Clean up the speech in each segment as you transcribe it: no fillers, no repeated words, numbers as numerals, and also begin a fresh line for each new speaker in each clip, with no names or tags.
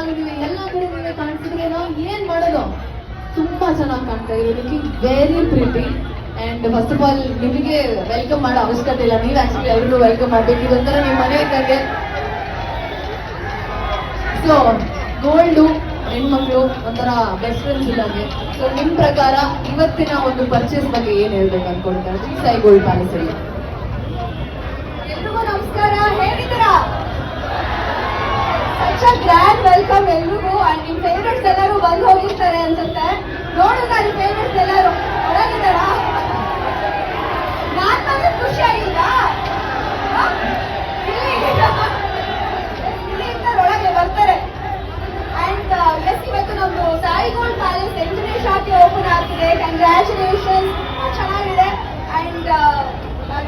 ಆಗಿದೀವಿ, ಎಲ್ಲ ಕಡೆ ನೀವೇ ಕಾಣಿಸಿದ್ರೆ ನಾವು ಏನ್ ಮಾಡೋದು? ತುಂಬಾ ಚೆನ್ನಾಗಿ ಕಾಣ್ತಾ ಇದ್ದೀವಿ, looking very pretty. And first of all ನಿಮಗೆ ವೆಲ್ಕಮ್ ಮಾಡೋ ಅವಶ್ಯಕತೆ ಇಲ್ಲ, ನೀವು ಆಕ್ಚುಲಿ ಎಲ್ರಿಗೂ ವೆಲ್ಕಮ್ ಮಾಡ್ಬೇಕು. ಇದೊಂಥರ ನಿಮ್ಮ ಮನೆ ಇದ್ದಂಗೆ. ಸೊ ಗೋಲ್ಡು ಹೆಣ್ಮಕ್ಳು ಒಂಥರ ಬೆಸ್ಟ್ ಫ್ರೆಂಡ್ಸ್ ಇದ್ದಂಗೆ. ಸೊ ನಿಮ್ ಪ್ರಕಾರ ಇವತ್ತಿನ ಒಂದು ಪರ್ಚೇಸ್ ಬಗ್ಗೆ ಏನ್ ಹೇಳ್ಬೇಕು ಅನ್ಕೊಳ್ತಾರೆ ಶ್ರೀ ಸಾಯಿ ಗೋಲ್ಡ್ ಪ್ಯಾಲೇಸ್ ಅಲ್ಲಿ?
ಎಲ್ರಿಗೂ ನಮಸ್ಕಾರ, ಹೇಗಿದ್ದೀರಾ? ಸಚ್ ಗ್ರ್ಯಾಂಡ್ ವೆಲ್ಕಮ್ ಎಲ್ರಿಗೂ. ಅಂಡ್ ನಿಮ್ ಫೇವ್ರೆಟ್ಸ್ ಎಲ್ಲರೂ ಬಂದು ಹೋಗಿರ್ತಾರೆ ಅನ್ಸುತ್ತೆ. ನೋಡಿದ ನಿಮ್ ಫೇವ್ರೆಟ್ಸ್ ಎಲ್ಲರೂ ಒಳಗಿದ್ದಾರಾ? ನಾನ್ ಬಂದ್ರೆ ಖುಷಿ ಆಗಿಲ್ವಾ? ಒಳಗೆ ಬರ್ತಾರೆ. ಅಂಡ್ ಎಸ್, ಇವತ್ತು ನಮ್ದು ಸಾಯಿ ಗೋಲ್ಡ್ ಪ್ಯಾಲೇಸ್ 8ನೇ ಶಾಖೆ ಓಪನ್ ಆಗ್ತಿದೆ. ಕಂಗ್ರ್ಯಾಚುಲೇಷನ್, ಚೆನ್ನಾಗಿದೆ. ಅಂಡ್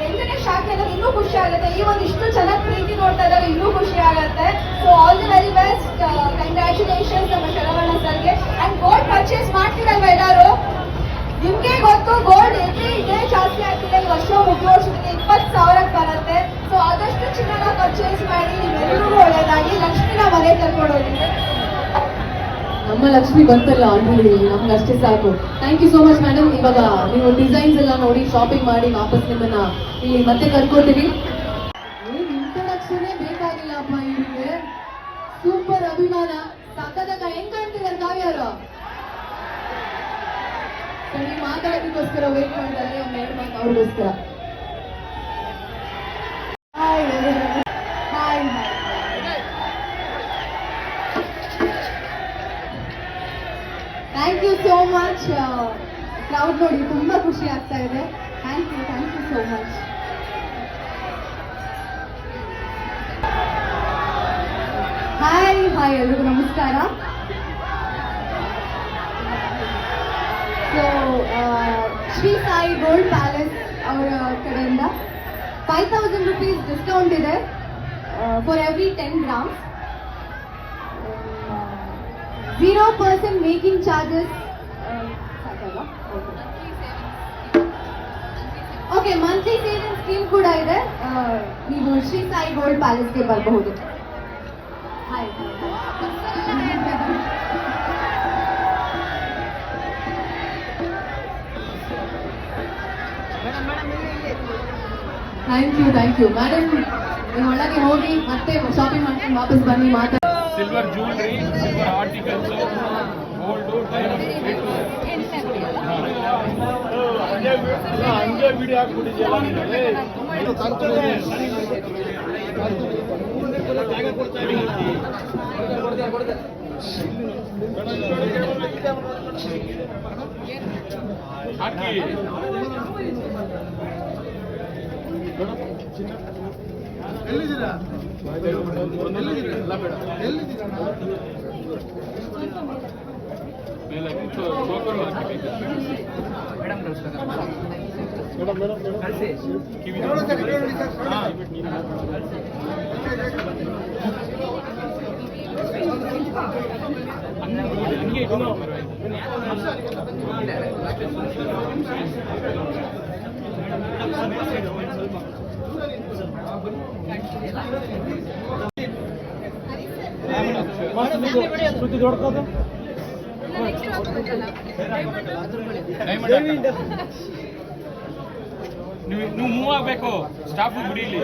8ನೇ ಶಾಖೆ ಅನ್ನೋದು ಇನ್ನೂ ಖುಷಿ ಆಗುತ್ತೆ. ಈ ಒಂದು ಇಷ್ಟು ಚೆನ್ನಾಗಿ ಪ್ರೀತಿ ನೋಡ್ತಾ ಇದ್ದಾಗ ಇನ್ನೂ ಖುಷಿ ಆಗುತ್ತೆ. So all the very best, congratulations ನಮ್ಮ ಶರವಣ ಸರ್ಗೆ. ಅಂಡ್ ಗೋಲ್ಡ್ ಪರ್ಚೇಸ್ ಮಾಡ್ತಿರಲ್ವಾ ಎಲ್ಲರೂ? ನಿಮ್ಗೆ ಗೊತ್ತು, ಗೋಲ್ಡ್ ಎವ್ರಿ ಡೇ ಜಾಸ್ತಿ ಆಗ್ತಿದೆ. ವರ್ಷ ವರ್ಷಕ್ಕೆ 20,000 ಬರುತ್ತೆ. ಸೊ ಆದಷ್ಟು ಚಿನ್ನನ ಪರ್ಚೇಸ್ ಮಾಡಿ, ನಿಮ್ಮೆಲ್ಲರಿಗೂ ಒಳ್ಳೇದಾಗಿ, ಲಕ್ಷ್ಮಿನ ಮನೆ ಕರ್ಕೊಂಡೋಗಿ.
ನಮ್ಮ ಲಕ್ಷ್ಮಿ ಬಂತಲ್ಲ ಆಲ್ರೆಡಿ, ನಮ್ಗೆ ಅಷ್ಟೇ ಸಾಕು. Thank you so much madam. ಇವಾಗ ನೀವು ಡಿಸೈನ್ಸ್ ಎಲ್ಲ ನೋಡಿ ಶಾಪಿಂಗ್ ಮಾಡಿ ವಾಪಸ್ ನಿಮ್ಮನ್ನ ಇಲ್ಲಿ ಮತ್ತೆ ಕರ್ಕೊತೀವಿ. ಇಂಟ್ರೊಡಕ್ಷನ್ ಬೇಕಾಗಿಲ್ಲಪ್ಪ ಇವರಿಗೆ, ಸೂಪರ್ ಅಭಿಮಾನ, ಸಕ್ಕದಾಗ ಹೆಂಗ್ ಕಾಣ್ತಿದ್ದಾರೆ ಕಾವ್ಯಾರು. ನೀವು ಮಾತಾಡೋದಕ್ಕೋಸ್ಕರ ವೇಟ್ ಮಾಡ್ತಾರೆ, ಒಂದೆರಡು ಮಾತು ಅವ್ರಿಗೋಸ್ಕರ.
Hi hi.
Thank you so much. Crowd ನೋಡಿ ತುಂಬಾ ಖುಷಿ ಆಗ್ತಾ ಇದೆ. Thank you so much. Hi ಎಲ್ರಿಗೂ ನಮಸ್ಕಾರ. So Shri Sai Gold Palace ಅವರ ಕಡೆಯಿಂದ 5,000 rupees ಡಿಸ್ಕೌಂಟ್ ಇದೆ for every 10 grams. 0% making charges. Okay, monthly saving scheme ಕೂಡ ಇದೆ. ನೀವು ಶ್ರೀ ಸಾಯಿ ಗೋಲ್ಡ್ ಪ್ಯಾಲೇಸ್ಗೆ ಬರಬಹುದು. ಹಾಯ್. Thank you madam. ನೀವು ಒಳಗೆ ಹೋಗಿ ಮತ್ತೆ ಶಾಪಿಂಗ್ ಮಾಡ್ಕೊಂಡು ವಾಪಸ್ ಬನ್ನಿ.
Silver jewellery, silver articles, gold, ಹಂಗೆ ವಿಡಿಯೋ ಹಾಕ್ಬಿಟ್ಟಿದ್ಯಲ್ಲ. ಹಾಕಿ ಎಲ್ಲಿದ್ದೀರಾ? ನೀವು ಮೂವ್ ಆಗ್ಬೇಕು, ಸ್ಟಾಫ್ ಬಿಡಿ ಇಲ್ಲಿ.